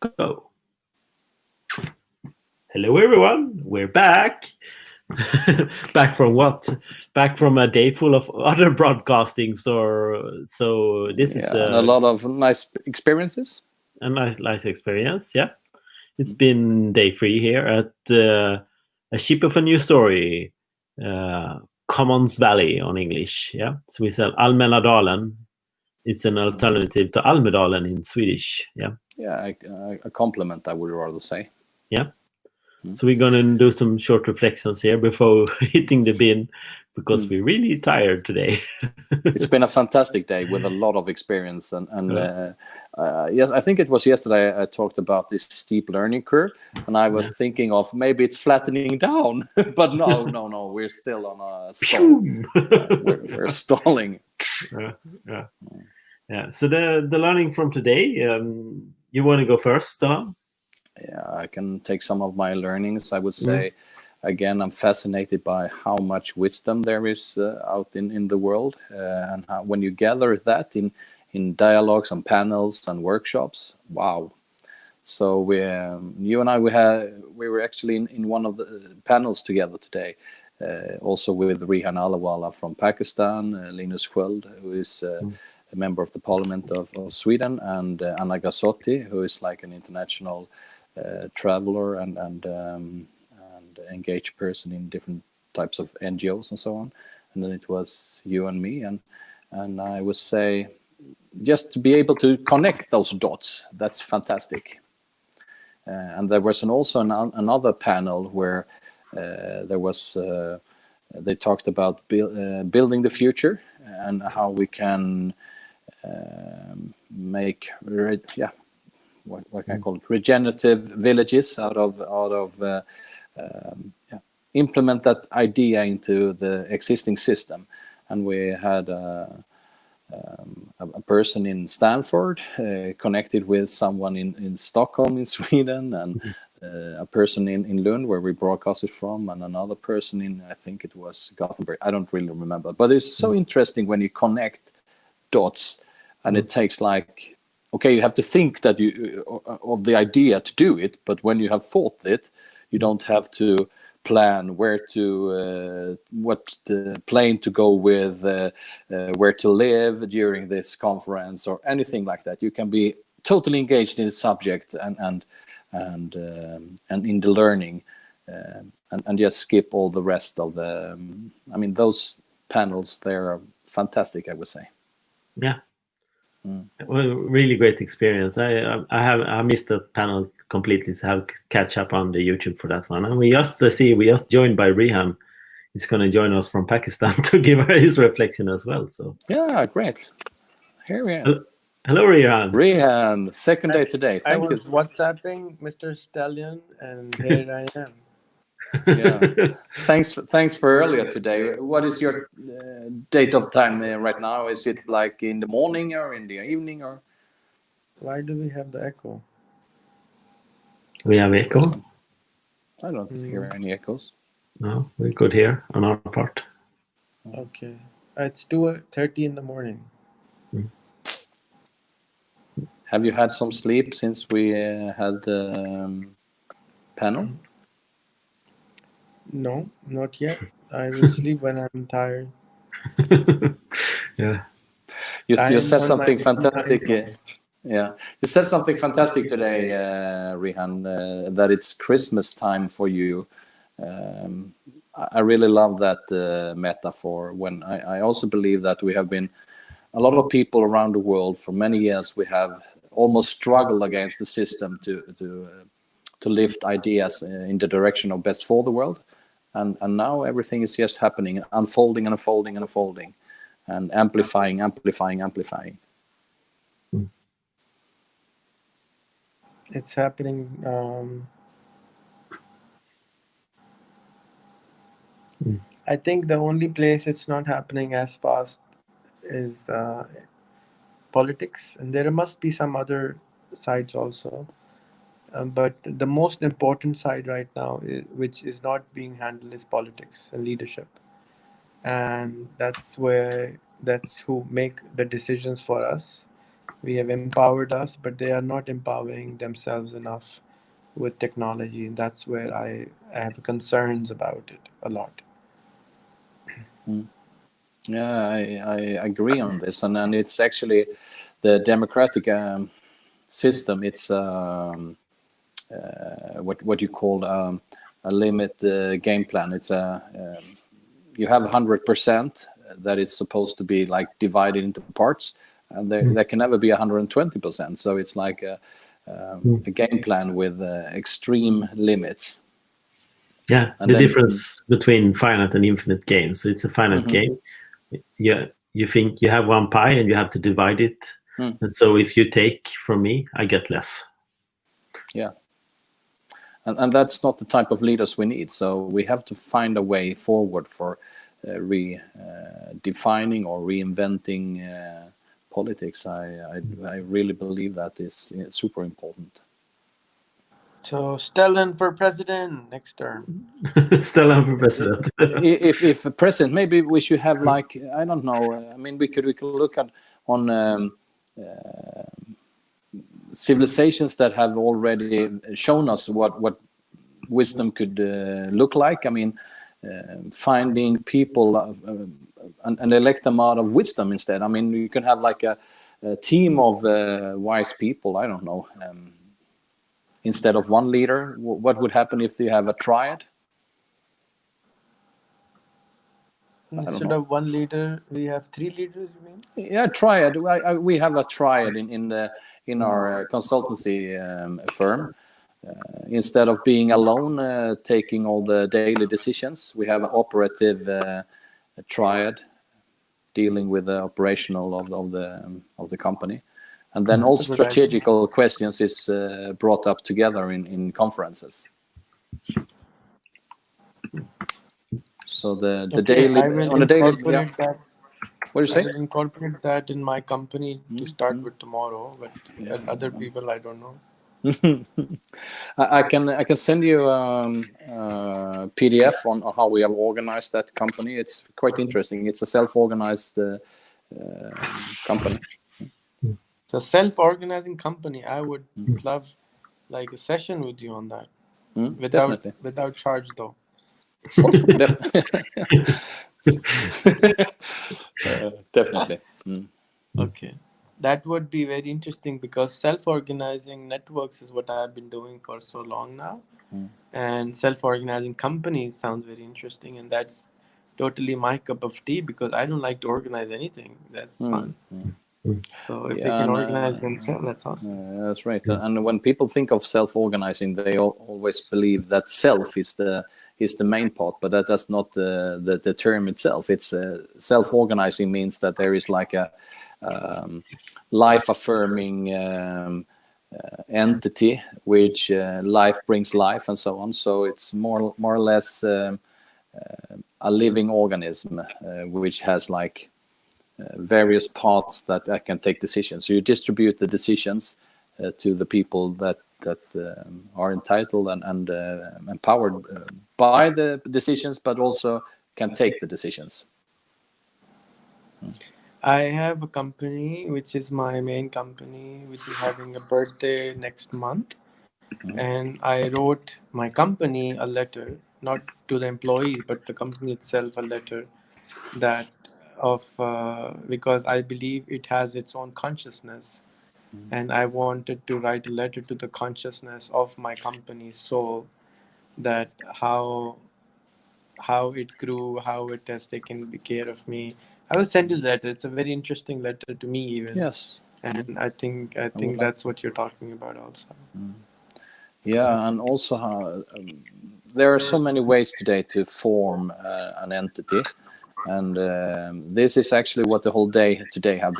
Go. Hello, everyone. We're back. Back from what? Back from a day full of other broadcastings. So this is and a lot of nice experiences. a nice experience. Yeah, it's been day 3 here at a ship of a new story, Commons Valley on English. Yeah, so we sell Allawhalla. It's an alternative to Almedalen in Swedish. Yeah. Yeah, a compliment, I would rather say. Yeah. So we're going to do some short reflections here before hitting the bin, because we're really tired today. It's been a fantastic day with a lot of experience. And yes, I think it was yesterday I talked about this steep learning curve. And I was thinking of maybe it's flattening down. But no, we're still on a stall. We're stalling. Yeah. So the learning from today, you want to go first, Stellan? Yeah, I can take some of my learnings. I would say, again, I'm fascinated by how much wisdom there is out in the world, and how, when you gather that in dialogues and panels and workshops, wow. So you and I, we were actually in one of the panels together today, also with Rehan Allawhalla from Pakistan, Linus Sköld, who is a member of the Parliament of Sweden, and Anna Gassotti, who is like an international traveler and engaged person in different types of NGOs and so on. And then it was you and me, and I would say just to be able to connect those dots, that's fantastic. And there was also another panel where there was they talked about building the future and how we can make what can I call it, regenerative villages out of implement that idea into the existing system. And we had a person in Stanford connected with someone in Stockholm in Sweden, and a person in Lund where we broadcasted from, and another person in, I think it was Gothenburg. I don't really remember, but it's so interesting when you connect dots, and it takes like, okay, you have to think that of the idea to do it, but when you have thought it, you don't have to plan where to what plane to go with, where to live during this conference or anything like that. You can be totally engaged in the subject and in the learning, and just skip all the rest of the. I mean, those panels, they're fantastic, I would say. Yeah. Well, really great experience. I missed the panel completely, so I have to catch up on the YouTube for that one. And we just joined by Rehan. He's going to join us from Pakistan to give his reflection as well. So yeah, great. Here we are. Hello, Rehan. Rehan, second day today. Thank you. I was WhatsApping Mr. Stellan, and here I am. Yeah. Thanks for earlier today. What is your date of time right now? Is it like in the morning or in the evening, or? Why do we have the echo? We have echo? I don't hear any echoes. No, we're good here on our part. Okay. It's 2:30 in the morning. Have you had some sleep since we had the panel? No, not yet. I will sleep when I'm tired. Yeah. You said something fantastic. Yeah, you said something fantastic today, Rehan, that it's Christmas time for you. I really love that metaphor. When I also believe that we have been, a lot of people around the world for many years, we have almost struggled against the system to lift ideas in the direction of best for the world. And now everything is just happening, unfolding and unfolding and unfolding, and amplifying. It's happening. I think the only place it's not happening as fast is politics, and there must be some other sides also. But the most important side right now, which is not being handled, is politics and leadership. And that's who make the decisions for us. We have empowered us, but they are not empowering themselves enough with technology. And that's where I have concerns about it a lot. Yeah, I agree on this, and it's actually the democratic system. It's what you call a limit game plan. It's you have 100% that is supposed to be like divided into parts, and there can never be 120%. So it's like a game plan with extreme limits. Yeah, And the then difference between finite and infinite games. So it's a finite game. Yeah, you think you have one pie and you have to divide it. And so if you take from me, I get less. Yeah. And that's not the type of leaders we need. So we have to find a way forward for redefining or reinventing politics. I really believe that is super important. So Stellan for president next term. Stellan for president. if president, maybe we should have like, I don't know. I mean, we could look at on civilizations that have already shown us what wisdom could look like. I mean, finding people and elect them out of wisdom instead. I mean, you can have like a team of wise people. I don't know. Instead of one leader, what would happen if you have a triad? Instead of one leader, we have 3 leaders, you mean? Yeah, triad. We have a triad in our consultancy firm. Instead of being alone, taking all the daily decisions, we have an operative triad dealing with the operational of the company, and then all strategical questions is brought up together in conferences. So the daily on a daily. Yeah. What do you say? I will incorporate that in my company to start with tomorrow, but other people I don't know. I can send you a PDF on how we have organized that company. It's quite interesting. It's a self-organized company. So self-organizing company. I would love like a session with you on that. Without charge though. Definitely. Okay. That would be very interesting because self-organizing networks is what I've been doing for so long now. And self-organizing companies sounds very interesting, and that's totally my cup of tea because I don't like to organize anything. That's fun. So if they can organize themselves, that's awesome. That's right. And when people think of self-organizing, they always believe that self is the main part, but that's not the term itself. It's self-organizing means that there is like a life-affirming entity, which life brings life and so on. So it's more or less a living organism, which has like various parts that can take decisions. So you distribute the decisions to the people that are entitled and empowered by the decisions, but also can take the decisions. I have a company, which is my main company, which is having a birthday next month. And I wrote my company a letter, not to the employees, but the company itself a letter that because I believe it has its own consciousness. And I wanted to write a letter to the consciousness of my company's soul, that how it grew, how it has taken care of me. I will send you the letter. It's a very interesting letter to me, even. Yes. And I think that's what you're talking about, also. Yeah, and also there are so many ways today to form an entity, and this is actually what the whole day today have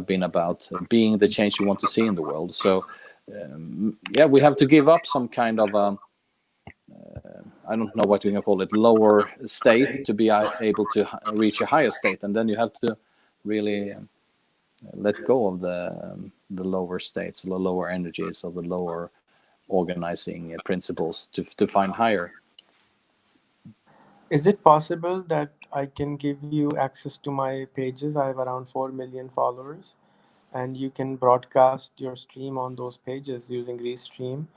been about, being the change you want to see in the world. So yeah, we have to give up some kind of I don't know what you can call it, lower state to be able to reach a higher state, and then you have to really let go of the lower states, the lower energies, or the lower organizing principles to find higher. Is it possible that I can give you access to my pages? I have around 4 million followers, and you can broadcast your stream on those pages using Restream,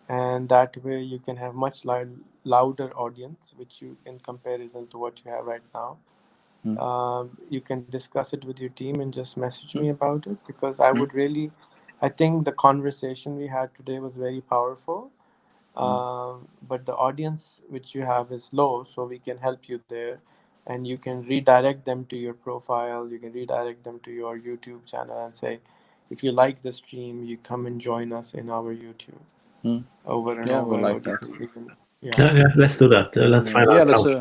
and that way you can have much louder audience, which you in comparison to what you have right now. You can discuss it with your team and just message me about it, because I would really, I think the conversation we had today was very powerful. But the audience which you have is low, so we can help you there, and you can redirect them to your profile. You can redirect them to your YouTube channel and say, if you like the stream, you come and join us in our YouTube over and Yeah, over. we like or that. you can, Yeah, let's do that. Let's find Yeah, out that's how.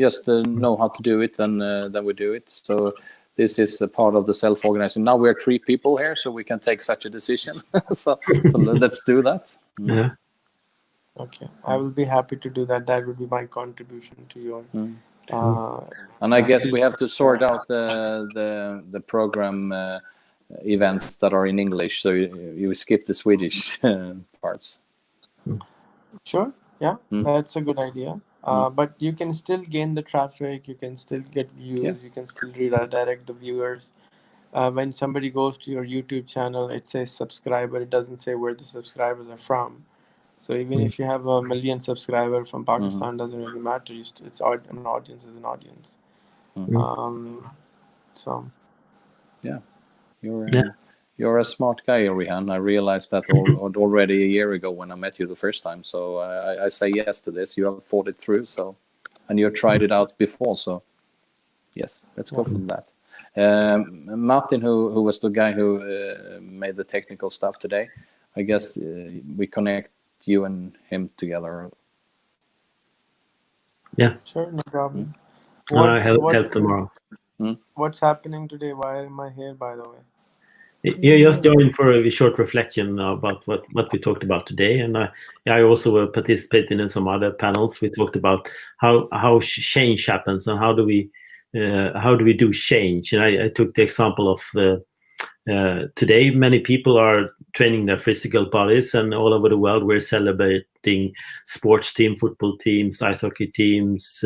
just know how to do it, and then we do it. So this is a part of the self-organizing. Now we're 3 people here, so we can take such a decision. so let's do that. Yeah. Okay, I will be happy to do that. That would be my contribution to your. And I guess we have to sort out the program events that are in English, so you skip the Swedish parts. Sure, yeah, that's a good idea. But you can still gain the traffic. You can still get views. Yeah. You can still redirect the viewers. When somebody goes to your YouTube channel, it says subscriber. It doesn't say where the subscribers are from. So even if you have 1 million subscribers from Pakistan, doesn't really matter. An audience is an audience. So yeah, you're a smart guy, Rehan. I realized that already a year ago when I met you the first time. So I say yes to this. You have thought it through. So, and you tried it out before. So yes, let's go for that. Martin, who was the guy who made the technical stuff today, I guess we connect you and him together. Yeah. Sure, no problem. I help tomorrow. What's happening today? Why am I here, by the way? You just joined for a short reflection about what we talked about today, and I also participated in some other panels. We talked about how change happens and how do we do change. And I took the example of today many people are training their physical bodies, and all over the world we're celebrating sports team, football teams, ice hockey teams,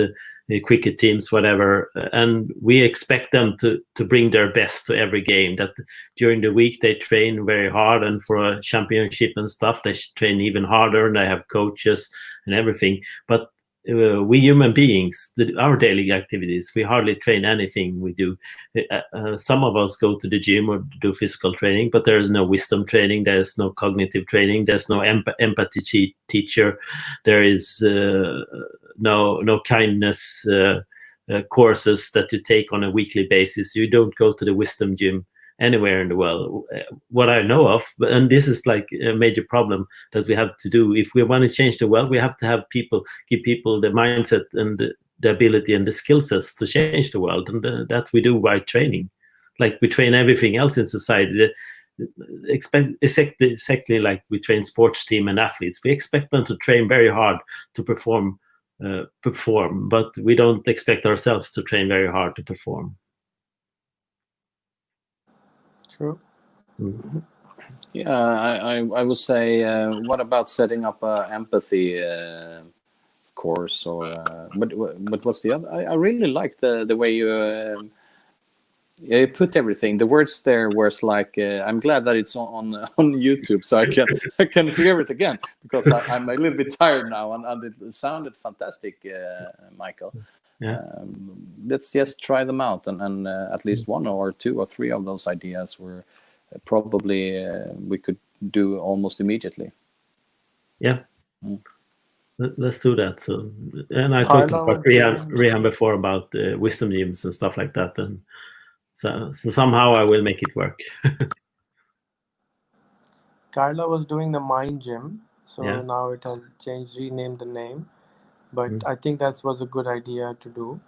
cricket teams, whatever, and we expect them to bring their best to every game. That during the week they train very hard, and for a championship and stuff they train even harder, and they have coaches and everything. But we human beings, our daily activities, we hardly train anything we do. Some of us go to the gym or do physical training, but there is no wisdom training, there is no cognitive training, there's no empathy teacher, there is no kindness courses that you take on a weekly basis. You don't go to the wisdom gym anywhere in the world, what I know of. And this is like a major problem that we have to do. If we want to change the world, we have to have give people the mindset and the ability and the skill sets to change the world. And that we do by training. Like we train everything else in society. Exactly like we train sports team and athletes. We expect them to train very hard to perform, but we don't expect ourselves to train very hard to perform. True. Yeah, I would say, what about setting up an empathy course, or but what's the other? I really like the way you put everything. The words there was like, I'm glad that it's on YouTube, so I can hear it again, because I'm a little bit tired now, and it sounded fantastic, Michael. Yeah. Let's just try them out, and at least 1 or 2 or 3 of those ideas were probably we could do almost immediately. Yeah. Let's do that. So, and I talked about Rehan before about wisdom gyms and stuff like that, and so somehow I will make it work. Carla was doing the Mind Gym, so now it has renamed the name. But I think that was a good idea to do.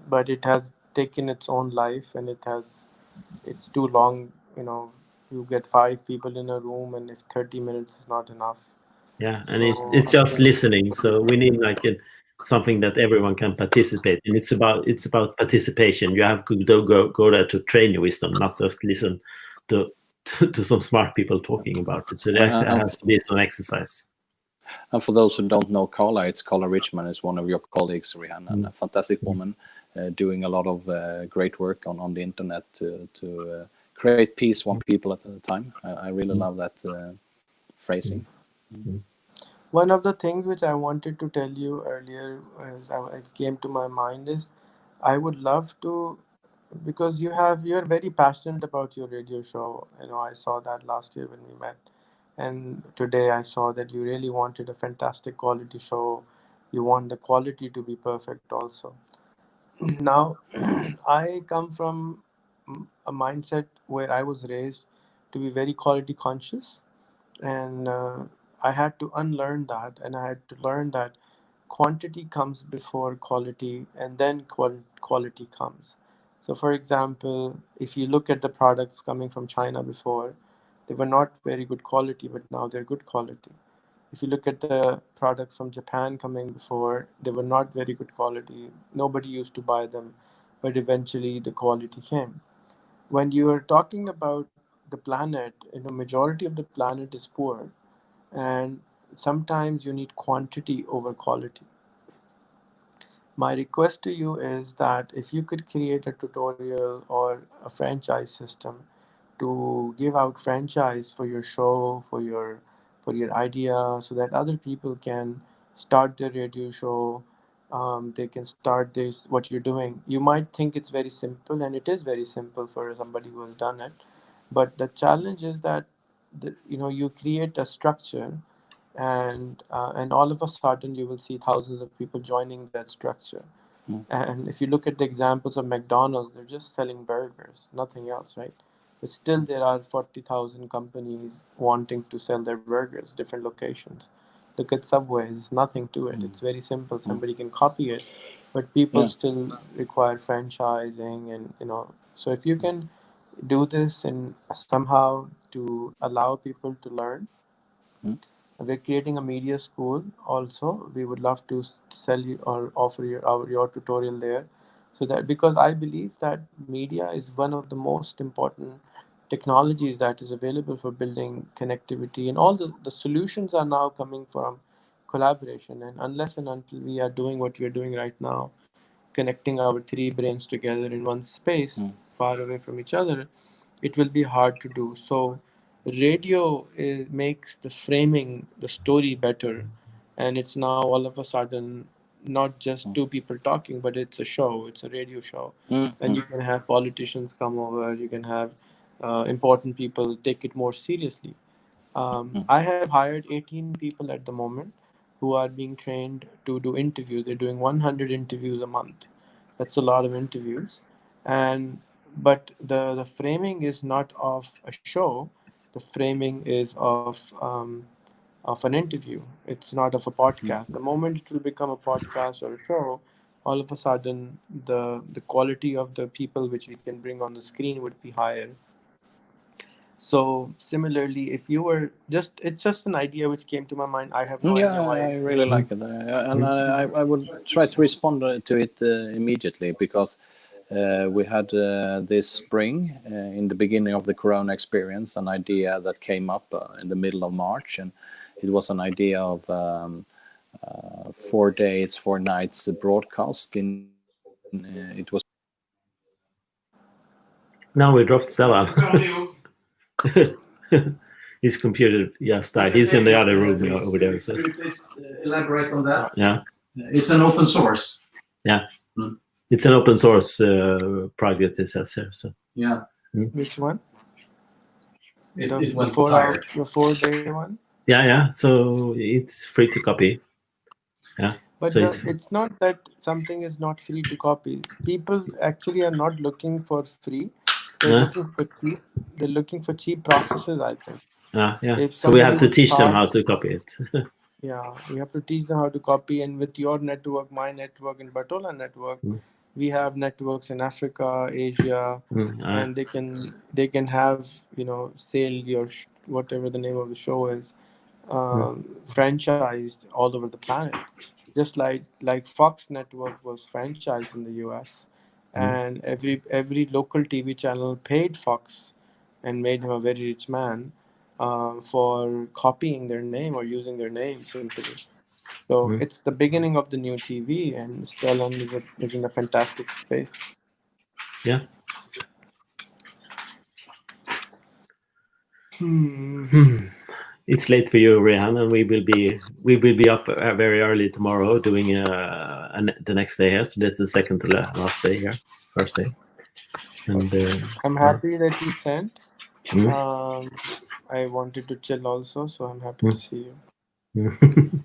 But it has taken its own life, and it's too long. You get 5 people in a room, and if 30 minutes is not enough. Yeah, and it's just listening. So we need like something that everyone can participate in. It's about participation. You have to go there to train your wisdom, not just listen to some smart people talking about it. So there has to be some exercise. And for those who don't know Carla, it's Carla Richman, is one of your colleagues, Rehan, and a fantastic woman. doing a lot of great work on the internet to create peace one people at a time. I really love that phrasing. One of the things which I wanted to tell you earlier, it came to my mind, is I would love to, because you're very passionate about your radio show. I saw that last year when we met, and today I saw that you really wanted a fantastic quality show. You want the quality to be perfect also. Now, I come from a mindset where I was raised to be very quality conscious, and I had to unlearn that, and I had to learn that quantity comes before quality, and then quality comes. So for example, if you look at the products coming from China before, they were not very good quality, but now they're good quality. If you look at the products from Japan coming before, they were not very good quality. Nobody used to buy them, but eventually the quality came. When you are talking about the planet, majority of the planet is poor, and sometimes you need quantity over quality. My request to you is that if you could create a tutorial or a franchise system to give out franchise for your show, for your idea, so that other people can start their radio show. They can start this what you're doing. You might think it's very simple, and it is very simple for somebody who has done it. But the challenge is that you create a structure, and all of a sudden you will see thousands of people joining that structure. Mm. And if you look at the examples of McDonald's, they're just selling burgers, nothing else, right? But still, there are 40,000 companies wanting to sell their burgers, different locations. Look at Subway, there's nothing to it. It's very simple. Somebody can copy it, but people Yeah. still require franchising, and So if you can do this and somehow to allow people to learn, Mm. we're creating a media school also. We would love to sell you or offer your tutorial there, so that, because I believe that media is one of the most important technologies that is available for building connectivity, and all the solutions are now coming from collaboration. And unless and until we are doing what we're doing right now, connecting our three brains together in one space, Mm. far away from each other, it will be hard to do. So, makes the framing, the story better, and it's now all of a sudden not just two people talking, but it's a show, it's a radio show. Mm. And you can have politicians come over, you can have important people take it more seriously. I have hired 18 people at the moment who are being trained to do interviews. They're doing 100 interviews a month. That's a lot of interviews. And but the framing is not of a show. The framing is of an interview. It's not of a podcast. The moment it will become a podcast or a show, all of a sudden the quality of the people which we can bring on the screen would be higher. So similarly, if you were it's just an idea which came to my mind. I have no Yeah, idea why I it really came. like it, and I would try to respond to it immediately, because we had this spring, in the beginning of the Corona experience, an idea that came up in the middle of March, and it was an idea of 4 days, 4 nights broadcast. It was Now we dropped Stellan. His computer just died. He's in the other room over there. So. Could you please elaborate on that? Yeah. It's an open source. Yeah. It's an open source project, it says here. So. Yeah. Which one? It went tired. The 4-day one? Yeah. So it's free to copy. Yeah. But So it's not that something is not free to copy. People actually are not looking for free. They're looking for cheap. They're looking for cheap processes, I think. Yeah. If So we have to teach them how charge- to copy it. Yeah, we have to teach them how to copy. And with your network, my network, and Bartola network, we have networks in Africa, Asia, and they can have sell your whatever the name of the show is, franchised all over the planet. Just like Fox Network was franchised in the U.S., and every local TV channel paid Fox and made him a very rich man for copying their name or using their name simply. So Mm. it's the beginning of the new TV, and Stellan is in a fantastic space. Yeah. It's late for you, Rehan, and we will be up very early tomorrow doing the next day here. So that's the second to last day here, first day. And I'm happy that you sent. Mm. I wanted to chill also, so I'm happy to see you.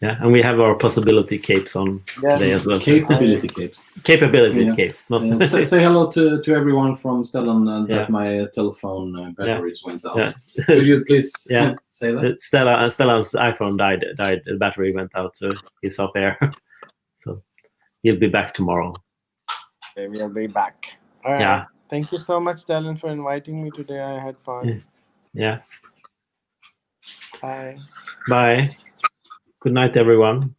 Yeah, and we have our possibility capes on today as well. Capability capes. Capability Yeah. capes. Not Say hello to everyone from Stellan that my telephone batteries went out. Yeah. Could you please say that? Stellan's iPhone died. The battery went out, so he's off air. So he'll be back tomorrow. Okay, we'll be back. All right. Yeah. Thank you so much, Stellan, for inviting me today. I had fun. Yeah. Bye. Bye. Good night, everyone.